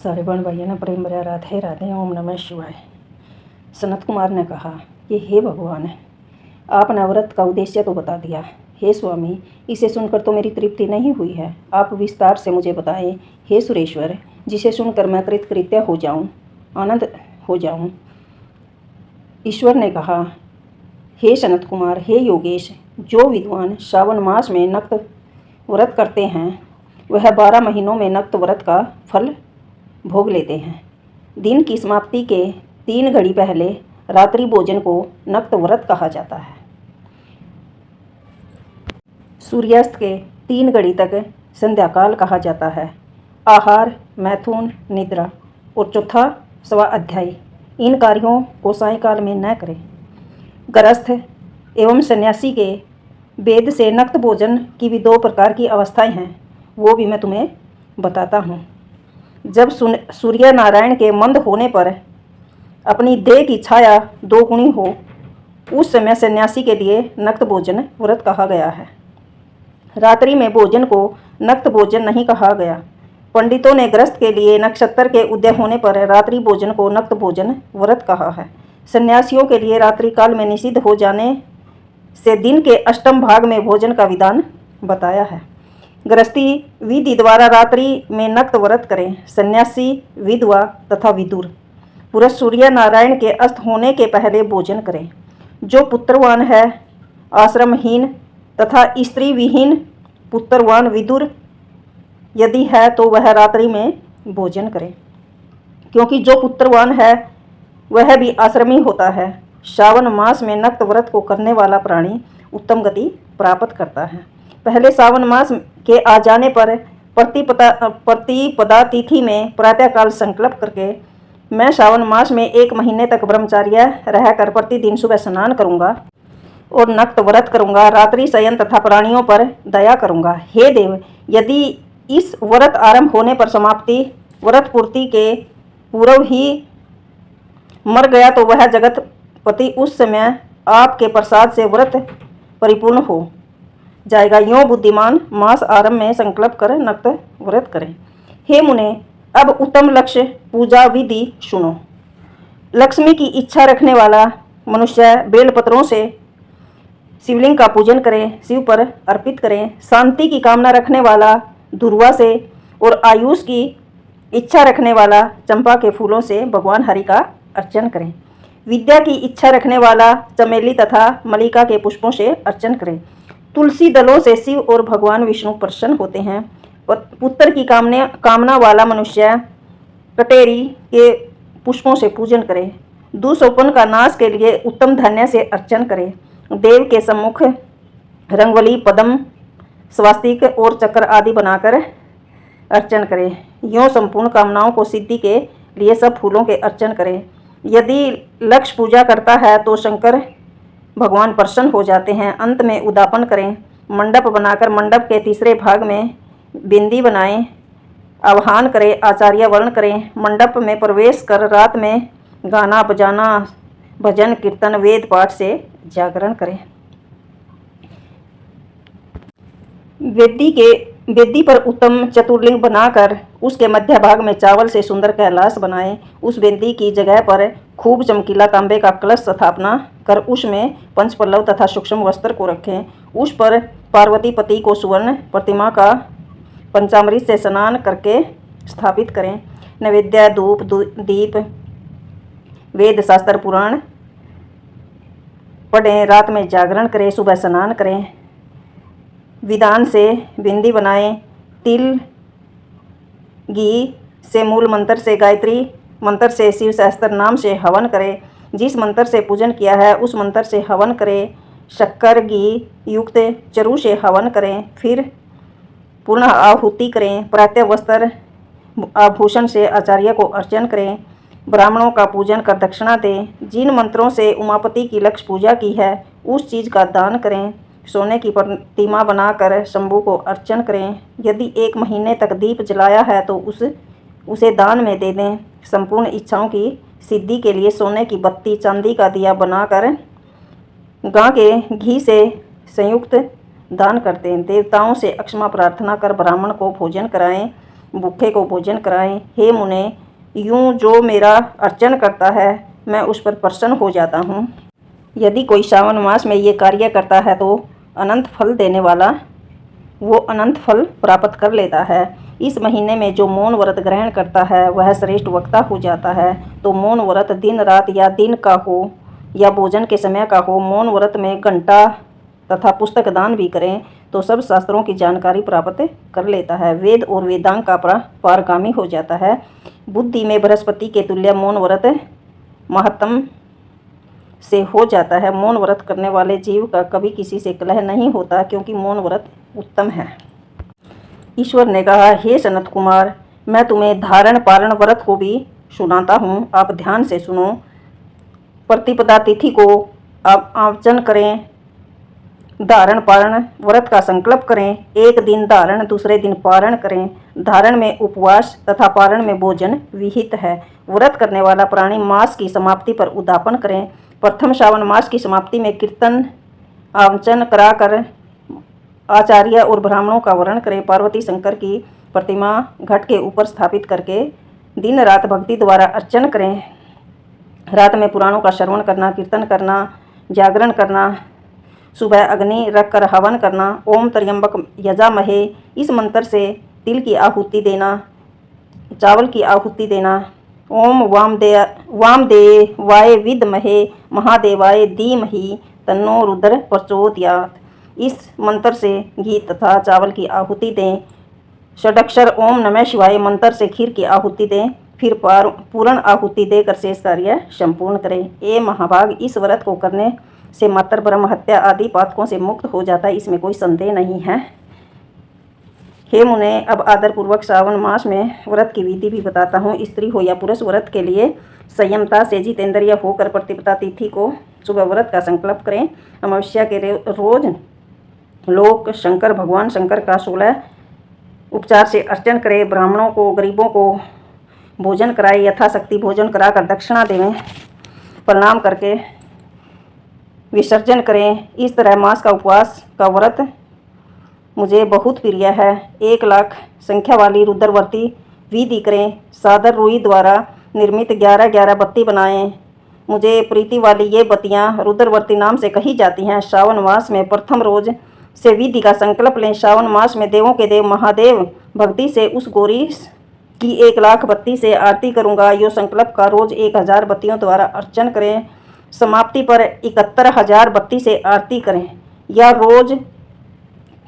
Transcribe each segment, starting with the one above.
सारे बहन भाइयों ने प्रेम भरा राधे राधे ओम नमः शिवाय। सनत कुमार ने कहा कि हे भगवान, आपने व्रत का उद्देश्य तो बता दिया। हे स्वामी, इसे सुनकर तो मेरी तृप्ति नहीं हुई है। आप विस्तार से मुझे बताएं हे सुरेश्वर, जिसे सुनकर मैं कृतकृत्य हो जाऊं, आनंद हो जाऊं। ईश्वर ने कहा, हे सनत कुमार, हे योगेश, जो विद्वान श्रावण मास में नक्त व्रत करते हैं वह 12 महीनों में नक्त व्रत का फल भोग लेते हैं। दिन की समाप्ति के 3 घड़ी पहले रात्रि भोजन को नक्त व्रत कहा जाता है। सूर्यास्त के 3 घड़ी तक संध्याकाल कहा जाता है। आहार, मैथुन, निद्रा और चौथा स्वा अध्याय, इन कार्यों को सायंकाल में न करें। गृहस्थ एवं सन्यासी के वेद से नक्त भोजन की भी 2 प्रकार की अवस्थाएं हैं, वो भी मैं तुम्हें बताता हूँ। जब सूर्य नारायण के मंद होने पर अपनी देह की छाया 2 गुणी हो, उस समय सन्यासी के लिए नक्त भोजन व्रत कहा गया है। रात्रि में भोजन को नक्त भोजन नहीं कहा गया। पंडितों ने गृहस्थ के लिए नक्षत्र के उदय होने पर रात्रि भोजन को नक्त भोजन व्रत कहा है। सन्यासियों के लिए रात्रि काल में निषिद्ध हो जाने से दिन के अष्टम भाग में भोजन का विधान बताया है। गृहस्थी विधि द्वारा रात्रि में नक्त व्रत करें। सन्यासी, विधवा तथा विदुर पुरुष सूर्य नारायण के अस्त होने के पहले भोजन करें। जो पुत्रवान है, आश्रमहीन तथा स्त्री विहीन पुत्रवान विदुर यदि है तो वह रात्रि में भोजन करे, क्योंकि जो पुत्रवान है वह भी आश्रमी होता है। श्रावण मास में नक्त व्रत को करने वाला प्राणी उत्तम गति प्राप्त करता है। पहले श्रावण मास के आ जाने पर प्रतिपदा तिथि में प्रातःकाल संकल्प करके मैं श्रावण मास में 1 महीने तक ब्रह्मचार्य रहकर प्रतिदिन सुबह स्नान करूंगा और नक्त व्रत करूंगा। रात्रि शयन तथा प्राणियों पर दया करूंगा। हे देव, यदि इस व्रत आरंभ होने पर समाप्ति व्रत पूर्ति के पूर्व ही मर गया तो वह जगतपति उस समय आपके प्रसाद से व्रत परिपूर्ण हो जाएगा। यों बुद्धिमान मास आरंभ में संकल्प कर नक्त व्रत करें। हे मुने, अब उत्तम लक्ष्य पूजा विधि सुनो। लक्ष्मी की इच्छा रखने वाला मनुष्य बेलपत्रों से शिवलिंग का पूजन करें, शिव पर अर्पित करें। शांति की कामना रखने वाला दुर्वा से और आयुष की इच्छा रखने वाला चंपा के फूलों से भगवान हरि का अर्चन करें। विद्या की इच्छा रखने वाला चमेली तथा मल्लिका के पुष्पों से अर्चन करें। तुलसी दलों से शिव और भगवान विष्णु प्रसन्न होते हैं। पुत्र की कामना वाला मनुष्य कटेरी के पुष्पों से पूजन करे। दुष्सोपन का नाश के लिए उत्तम धन्य से अर्चन करे। देव के सम्मुख रंगवली, पद्म, स्वास्तिक और चक्र आदि बनाकर अर्चन करें। यों संपूर्ण कामनाओं को सिद्धि के लिए सब फूलों के अर्चन करें। यदि लक्ष्य पूजा करता है तो शंकर भगवान प्रसन्न हो जाते हैं। अंत में उद्यापन करें। मंडप बनाकर मंडप के तीसरे भाग में बिंदी बनाएं। आह्वान करें, आचार्य वर्ण करें। मंडप में प्रवेश कर रात में गाना बजाना, भजन कीर्तन, वेद पाठ से जागरण करें। वेदी पर उत्तम चतुर्लिंग बनाकर उसके मध्य भाग में चावल से सुंदर कैलाश बनाएं। उस वेदी की जगह पर खूब चमकीला तांबे का कलश स्थापना कर उसमें पंचपल्लव तथा सूक्ष्म वस्त्र को रखें। उस पर पार्वती पति को सुवर्ण प्रतिमा का पंचामृत से स्नान करके स्थापित करें। नैवेद्य, धूप, दीप, वेद शास्त्र पुराण पढ़ें। रात में जागरण करें, सुबह स्नान करें। विधान से बिंदी बनाएं। तिल घी से मूल मंत्र से गायत्री मंत्र से शिव सहस्त्र नाम से हवन करें। जिस मंत्र से पूजन किया है उस मंत्र से हवन करें। शक्कर घी युक्त चरु से हवन करें। फिर पुनः आहुति करें। प्रातः वस्त्र आभूषण से आचार्य को अर्चन करें। ब्राह्मणों का पूजन कर दक्षिणा दें। जिन मंत्रों से उमापति की लक्ष्य पूजा की है उस चीज़ का दान करें। सोने की प्रतिमा बनाकर शंभु को अर्चन करें। यदि 1 महीने तक दीप जलाया है तो उसे दान में दे दें। संपूर्ण इच्छाओं की सिद्धि के लिए सोने की बत्ती, चांदी का दिया बनाकर गाय के घी से संयुक्त दान करते हैं। देवताओं से अक्षमा प्रार्थना कर ब्राह्मण को भोजन कराएं। भूखे को भोजन कराएं। हे मुने, यूं जो मेरा अर्चन करता है मैं उस पर प्रसन्न हो जाता हूँ। यदि कोई श्रावण मास में ये कार्य करता है तो अनंत फल देने वाला वो अनंत फल प्राप्त कर लेता है। इस महीने में जो मौन व्रत ग्रहण करता है वह श्रेष्ठ वक्ता हो जाता है। तो मौन व्रत दिन रात या दिन का हो या भोजन के समय का हो, मौन व्रत में घंटा तथा पुस्तक दान भी करें तो सब शास्त्रों की जानकारी प्राप्त कर लेता है। वेद और वेदांग का पारगामी हो जाता है। बुद्धि में बृहस्पति के तुल्य मौन व्रत महत्तम से हो जाता है। मौन व्रत करने वाले जीव का कभी किसी से कलह नहीं होता, क्योंकि मौन व्रत उत्तम है। ईश्वर ने कहा, हे सनत कुमार, मैं तुम्हें धारण पारण व्रत को भी सुनाता हूँ, आप ध्यान से सुनो। प्रतिपदा तिथि को आप आर्चन करें, धारण पारण व्रत का संकल्प करें। एक दिन धारण, दूसरे दिन पारण करें। धारण में उपवास तथा पारण में भोजन विहित है। व्रत करने वाला प्राणी मास की समाप्ति पर उद्यापन करें। प्रथम श्रावण मास की समाप्ति में कीर्तन आवाचन कराकर आचार्य और ब्राह्मणों का वर्ण करें। पार्वती शंकर की प्रतिमा घट के ऊपर स्थापित करके दिन रात भक्ति द्वारा अर्चन करें। रात में पुराणों का श्रवण करना, कीर्तन करना, जागरण करना, सुबह अग्नि रखकर हवन करना। ओम त्र्यंबक यजामहे, इस मंत्र से तिल की आहुति देना, चावल की आहुति देना। ओम वामदेवाय विद्महे महादेवाय धीमहि तन्नो रुद्र प्रचोदयात्, इस मंत्र से घी तथा चावल की आहुति दें। षडक्षर ओम नमः शिवाय मंत्र से खीर की आहुति दें। फिर पूर्ण आहुति देकर शेष कार्य संपूर्ण करें। ये महाभाग, इस व्रत को करने से मात्र ब्रह्म हत्या आदि पातकों से मुक्त हो जाता है, इसमें कोई संदेह नहीं है। हे मुने, अब आदरपूर्वक श्रावण मास में व्रत की विधि भी बताता हूँ। स्त्री हो या पुरुष व्रत के लिए संयमता से जितेंद्रिय होकर प्रतिपदा तिथि को सुबह व्रत का संकल्प करें। अमावस्या के रोज लोक शंकर भगवान शंकर का 16 उपचार से अर्चन करें। ब्राह्मणों को, गरीबों को भोजन कराए, यथाशक्ति भोजन कराकर दक्षिणा देवें। प्रणाम करके विसर्जन करें। इस तरह मास का उपवास का व्रत मुझे बहुत प्रिय है। 1 लाख संख्या वाली रुद्रवर्ती विधि करें। सादर रुई द्वारा निर्मित 11-11 बत्ती बनाएं। मुझे प्रीति वाली ये बत्तियां रुद्रवर्ती नाम से कही जाती हैं। श्रावण मास में प्रथम रोज से विधि का संकल्प लें। श्रावण मास में देवों के देव महादेव भक्ति से उस गौरी की 1 लाख बत्ती से आरती करूँगा। यो संकल्प का रोज 1000 बत्तियों द्वारा अर्चन करें। समाप्ति पर 71,000 बत्ती से आरती करें, या रोज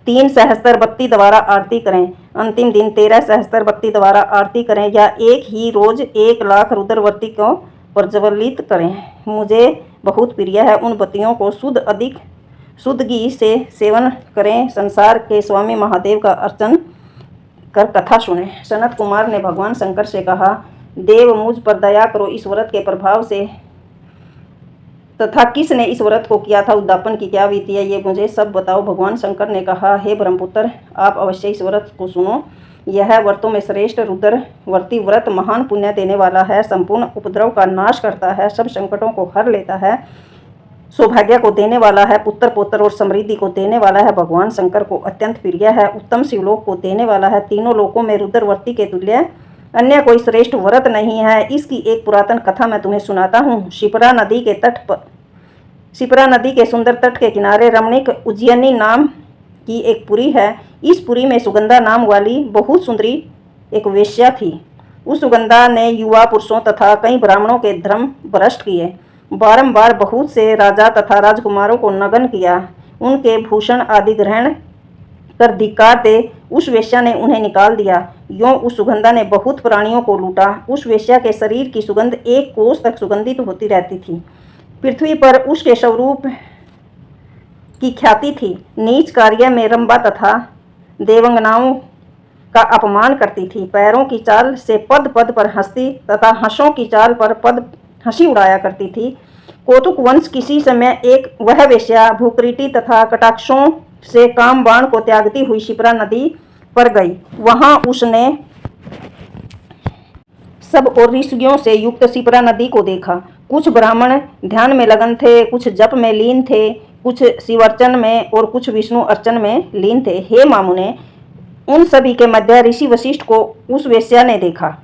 3 सहस्त्र बत्ती द्वारा आरती करें। अंतिम दिन 13 सहस्त्र बत्ती द्वारा आरती करें, या एक ही रोज 1 लाख रुद्रवर्ती को प्रज्वलित करें। मुझे बहुत प्रिय है। उन बत्तियों को शुद्ध घी से सेवन करें। संसार के स्वामी महादेव का अर्चन कर कथा सुने। सनत कुमार ने भगवान शंकर से कहा, देव मुझ पर दया करो, इस व्रत के प्रभाव से तथा किसने इस व्रत को किया था, उद्यापन की क्या विधि है, ये मुझे सब बताओ। भगवान शंकर ने कहा, हे ब्रह्मपुत्र, आप अवश्य इस व्रत को सुनो। यह व्रतों में श्रेष्ठ रुद्रवर्ती व्रत महान पुण्य देने वाला है। संपूर्ण उपद्रव का नाश करता है, सब संकटों को हर लेता है, सौभाग्य को देने वाला है, पुत्र पौत्र और समृद्धि को देने वाला है। भगवान शंकर को अत्यंत प्रिय है, उत्तम शिवलोक को देने वाला है। तीनों लोकों में रुद्रवर्ती के तुल्य अन्य कोई श्रेष्ठ व्रत नहीं है। इसकी एक पुरातन कथा मैं तुम्हें सुनाता हूँ। शिप्रा नदी के सुंदर तट के किनारे रमणीक उज्जैनी नाम की एक पुरी है। इस पुरी में सुगंधा नाम वाली बहुत सुंदरी एक वेश्या थी। उस सुगंधा ने युवा पुरुषों तथा कई ब्राह्मणों के धर्म भ्रष्ट किए। बारंबार बहुत से राजा तथा राजकुमारों को नग्न किया। उनके भूषण आदि ग्रहण कर धिक्कार दे उस वेश्या ने उन्हें निकाल दिया। यों उस सुगंधा ने बहुत प्राणियों को लूटा। उस वेश्या के शरीर की सुगंध 1 कोस तक सुगंधित होती रहती थी। पृथ्वी पर उसके स्वरूप की ख्याति थी। नीच कार्य में रंभा तथा देवंगनाओं का अपमान करती थी। पैरों की चाल से पद पद पर हंसती तथा हंसों की चाल पर पद हंसी उड़ाया करती थी। कौतुक वंश किसी समय एक वह वेश्या भूकृति तथा कटाक्षों से काम बाण को त्यागती हुई शिप्रा नदी पर गई। वहां उसने सब और ऋषियों से युक्त शिप्रा नदी को देखा। कुछ ब्राह्मण ध्यान में लगन थे, कुछ जप में लीन थे, कुछ शिवार्चन में और कुछ विष्णु अर्चन में लीन थे। हे मामुने, उन सभी के मध्य ऋषि वशिष्ठ को उस वेश्या ने देखा।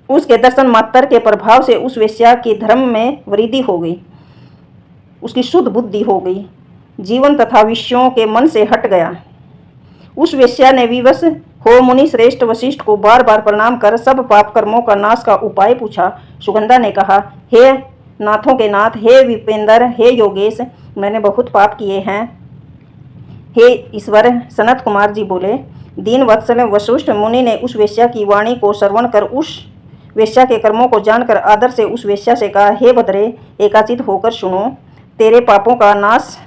उसके दर्शन मात्र के प्रभाव से उस वेश्या के धर्म में वृद्धि हो गई, उसकी शुद्ध बुद्धि हो गई, जीवन तथा विषयों के मन से हट गया। उस वेश्या ने विवश हो मुनि श्रेष्ठ वशिष्ठ को बार बार प्रणाम कर सब पाप कर्मों का नाश का उपाय पूछा। सुगंधा ने कहा, हे नाथों के नाथ, हे विपेंद्र, हे योगेश, मैंने बहुत पाप किए हैं। हे ईश्वर, सनत कुमार जी बोले। दीन वत्सल वशिष्ठ मुनि ने उस वेश्या की वाणी को श्रवण कर उस वेश्या के कर्मों को जानकर आदर से उस वेश्या से कहा, हे भद्रे, एकाचित होकर सुनो। तेरे पापों का नाश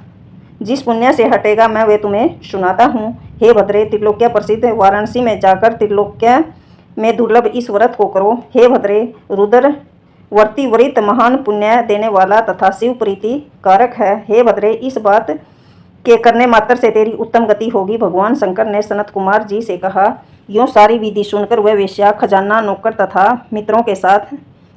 जिस पुण्य से हटेगा मैं वे तुम्हें सुनाता हूँ। हे भद्रे, त्रिलोक्य प्रसिद्ध वाराणसी में जाकर त्रिलोक्य में दुर्लभ इस व्रत को करो। हे भद्रे, रुद्र वर्ती व्रत महान पुण्य देने वाला तथा शिव प्रीति कारक है। हे भद्रे, इस बात के करने मात्र से तेरी उत्तम गति होगी। भगवान शंकर ने सनत कुमार जी से कहा। यूँ सारी विधि सुनकर वह वेश्या खजाना, नौकर तथा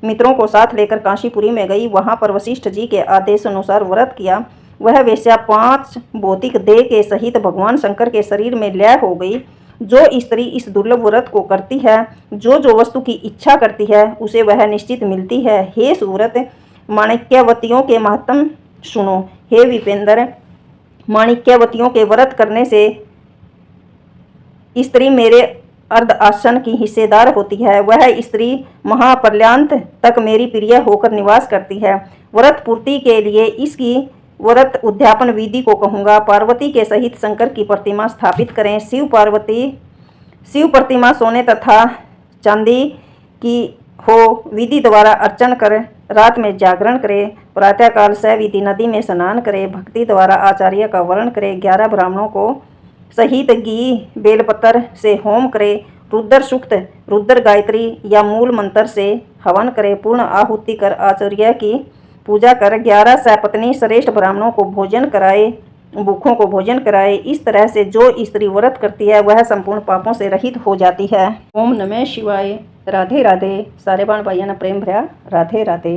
मित्रों को साथ लेकर काशीपुरी में गई। वहाँ पर वशिष्ठ जी के आदेश अनुसार व्रत किया। वह वेश्या 5 भौतिक देह के सहित भगवान शंकर के शरीर में लय हो गई। जो स्त्री इस दुर्लभ व्रत को करती है, जो वस्तु की इच्छा करती है, उसे वह निश्चित मिलती है। हे सुव्रत माणिक्यवतियों के महत्म सुनो। हे विपेंद्र, माणिक्यवतियों के व्रत करने से स्त्री मेरे अर्ध आसन की हिस्सेदार होती है। वह स्त्री महापर्यांत तक मेरी प्रिय होकर निवास करती है। व्रत पूर्ति के लिए इसकी व्रत उद्यापन विधि को कहूँगा। पार्वती के सहित शंकर की प्रतिमा स्थापित करें। शिव प्रतिमा सोने तथा चांदी की हो, विधि द्वारा अर्चन कर रात में जागरण करे। प्रातःकाल सविधि नदी में स्नान करे। भक्ति द्वारा आचार्य का वर्ण करे। 11 ब्राह्मणों को सहित घी बेलपत्र से होम करे। रुद्र सूक्त, रुद्र गायत्री या मूल मंत्र से हवन करे। पूर्ण आहुति कर आचार्य की पूजा कर 11 सपत्नी श्रेष्ठ ब्राह्मणों को भोजन कराए, भूखों को भोजन कराए। इस तरह से जो स्त्री व्रत करती है वह संपूर्ण पापों से रहित हो जाती है। ओम नमः शिवाय। राधे राधे। सारे बाण भाइयों ने प्रेम भरा राधे राधे।